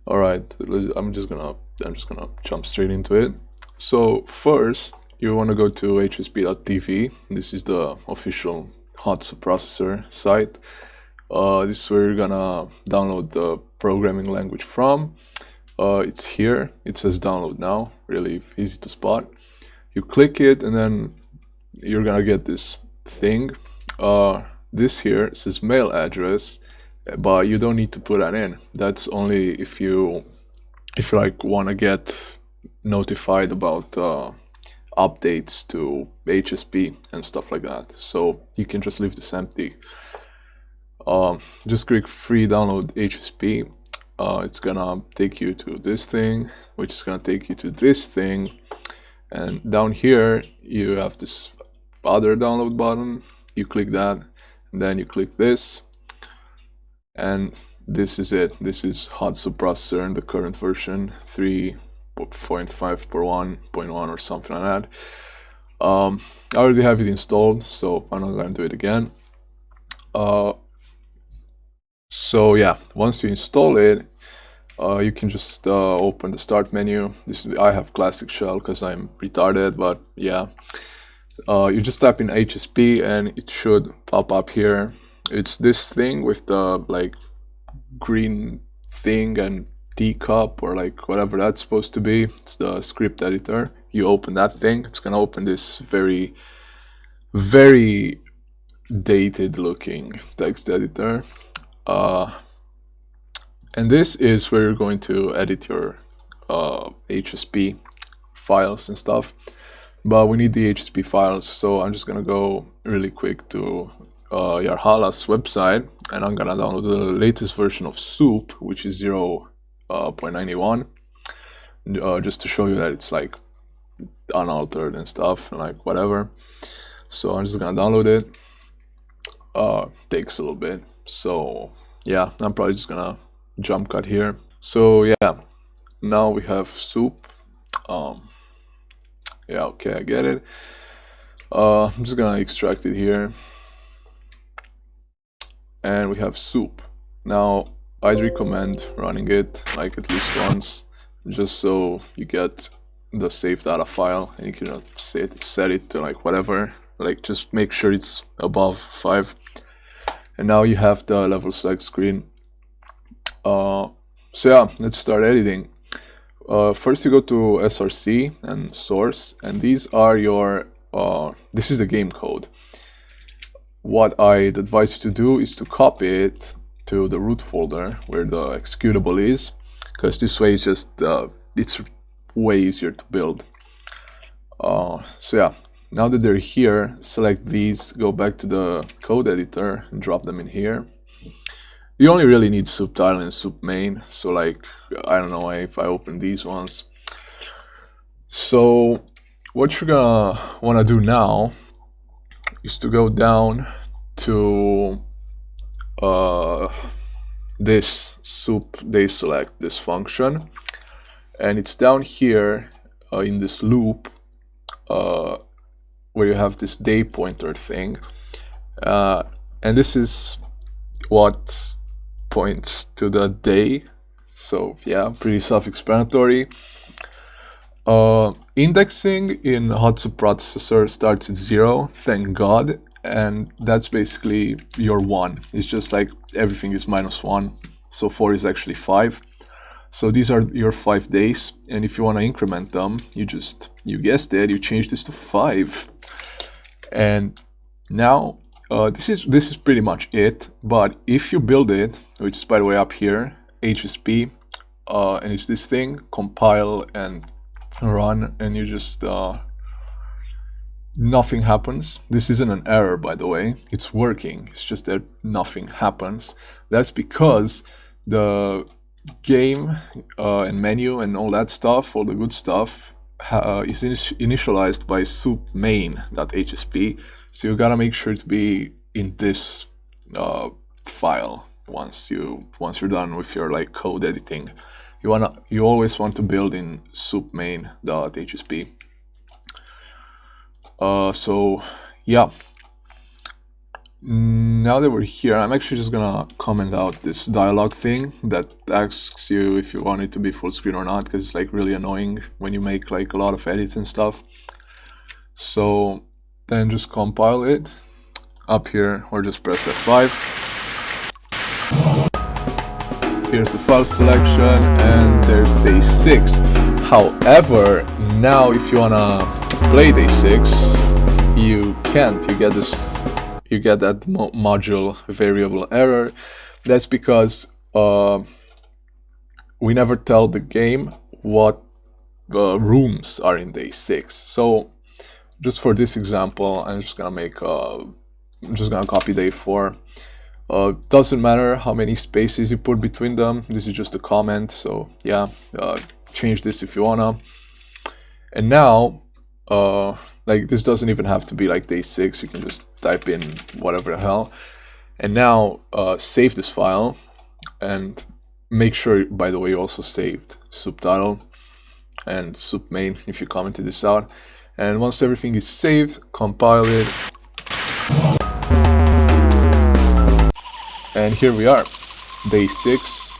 All right, I'm just gonna jump straight into it. So first, you want to go to hsp.tv. This is the official hot processor site. This is where you're gonna download the programming language from. It's here. It says download now. Really easy to spot. You click it, and then you're gonna get this thing. This here says mail address, but you don't need to put that in. That's only if you like want to get notified about updates to HSP and stuff like that. So you can just leave this empty. Just click free download HSP. It's gonna take you to this thing, which is gonna take you to this thing, and down here you have this other download button. You click that, and then you click this, and this is it. This is hot processor in the current version 3.5.1.1 or something like that. I already have it installed, so I'm not gonna do it again. So yeah, once you install it, you can just open the start menu. I have classic shell because I'm retarded, but yeah. You just type in HSP and it should pop up here. It's this thing with the like green thing and teacup or like whatever that's supposed to be. It's the script editor. You open that thing, it's gonna open this very dated looking text editor. And this is where you're going to edit your HSP files and stuff. But we need the HSP files, so I'm just gonna go really quick to Yarhala's website, and I'm gonna download the latest version of soup, which is 0.91, just to show you that it's like unaltered and stuff, and like whatever. So I'm just gonna download it. Takes a little bit, so yeah, I'm probably just gonna jump cut here. So yeah, now we have soup. Yeah, okay, I get it. I'm just gonna extract it here, and we have soup. Now I'd recommend running it like at least once, just so you get the save data file, and you can set it to like whatever, like just make sure it's above 5. And now you have the level select screen. So yeah, let's start editing. First you go to src and source, and these are your this is the game code. What I'd advise you to do is to copy it to the root folder where the executable is, because this way it's just it's way easier to build. So yeah, now that they're here, select these, go back to the code editor and drop them in here. You only really need soupTitle and soupMain, so like, I don't know if I open these ones. So what you're gonna wanna do now is to go down to this soup day select, this function, and it's down here in this loop where you have this day pointer thing, and this is what points to the day. So yeah, pretty self-explanatory. Indexing in hot processor starts at 0, thank God, and that's basically your 1. It's just like everything is -1, so 4 is actually 5. So these are your 5 days, and if you want to increment them, you guessed it, you change this to 5. And now this is pretty much it. But if you build it, which is by the way up here, HSP, and it's this thing, compile and run, and you just nothing happens. This isn't an error, by the way, it's working, it's just that nothing happens. That's because the game and menu and all that stuff, all the good stuff, is initialized by soupMain.hsp, so you gotta make sure to be in this file once you're done with your like code editing. You always want to build in soupMain.hsp. So yeah, now that we're here, I'm actually just gonna comment out this dialog thing that asks you if you want it to be full screen or not, because it's like really annoying when you make like a lot of edits and stuff. So then just compile it up here, or just press F5. Here's the file selection, and there's day 6. However, now if you wanna play day 6, you can't. You get that module variable error. That's because we never tell the game what rooms are in day 6. So just for this example, I'm just gonna copy day 4. Doesn't matter how many spaces you put between them. This is just a comment. So yeah, change this if you wanna. And now, like, this doesn't even have to be like day 6. You can just type in whatever the hell. And now save this file, and make sure, by the way, you also saved subtitle and soupMain if you commented this out. And once everything is saved, compile it. And here we are. Day 6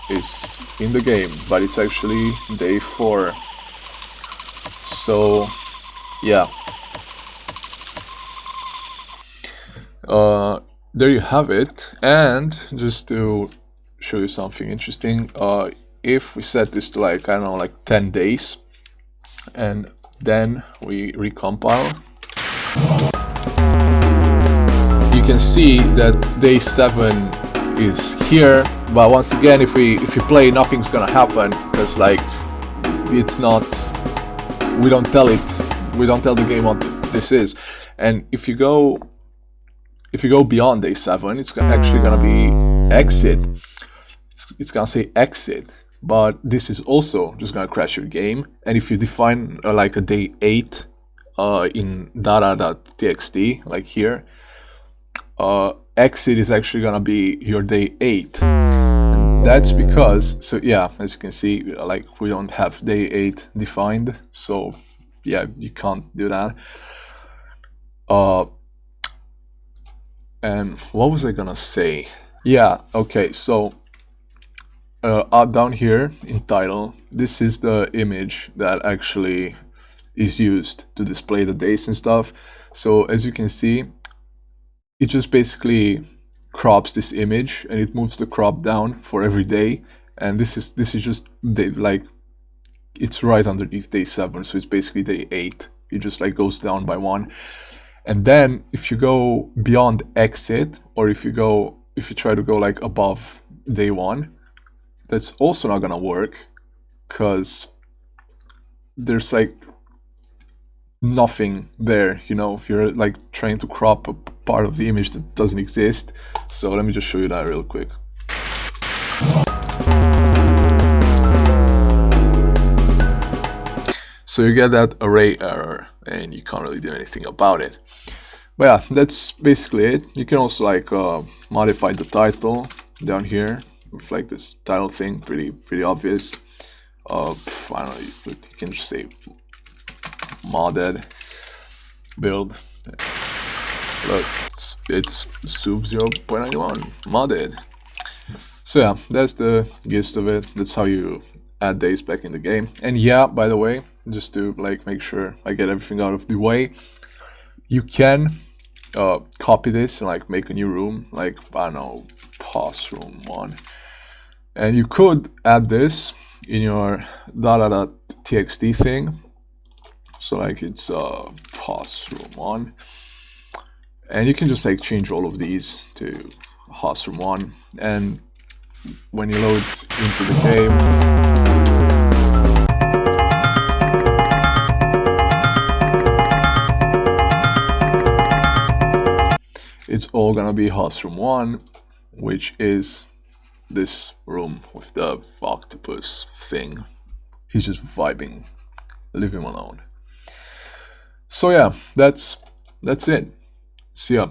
is in the game, but it's actually day 4. So yeah, there you have it. And just to show you something interesting, if we set this to like, I don't know, like 10 days, and then we recompile, you can see that day 7 is here. But once again, if you play, nothing's gonna happen, because like it's not, we don't tell the game what this is. And if you go beyond day 7, it's actually gonna be exit. It's gonna say exit, but this is also just gonna crash your game. And if you define like a day 8 in data.txt, like here, exit is actually gonna be your day 8. And that's because, so yeah, as you can see, like we don't have day 8 defined, so yeah, you can't do that. And what was I gonna say? Yeah, okay, so down here in title, this is the image that actually is used to display the days and stuff. So as you can see, it just basically crops this image, and it moves the crop down for every day. And this is just day, like it's right underneath day 7, so it's basically day 8. It just like goes down by 1. And then if you go beyond exit, or if you try to go like above day 1, that's also not gonna work, because there's like nothing there, you know, if you're like trying to crop a part of the image that doesn't exist. So let me just show you that real quick. So you get that array error, and you can't really do anything about it. But yeah, that's basically it. You can also like modify the title down here with like this title thing, pretty obvious. I don't know, you can just say modded build. Look, it's soup 0.91 modded. So yeah, that's the gist of it. That's how you add days back in the game. And yeah, by the way, just to like make sure I get everything out of the way, you can copy this and like make a new room, like I don't know, pause room 1, and you could add this in your data.txt thing. So like it's pause room 1, and you can just like change all of these to host room 1, and when you load into the game, it's all gonna be host room 1, which is this room with the octopus thing. He's just vibing. Leave him alone. So yeah, that's it. See ya.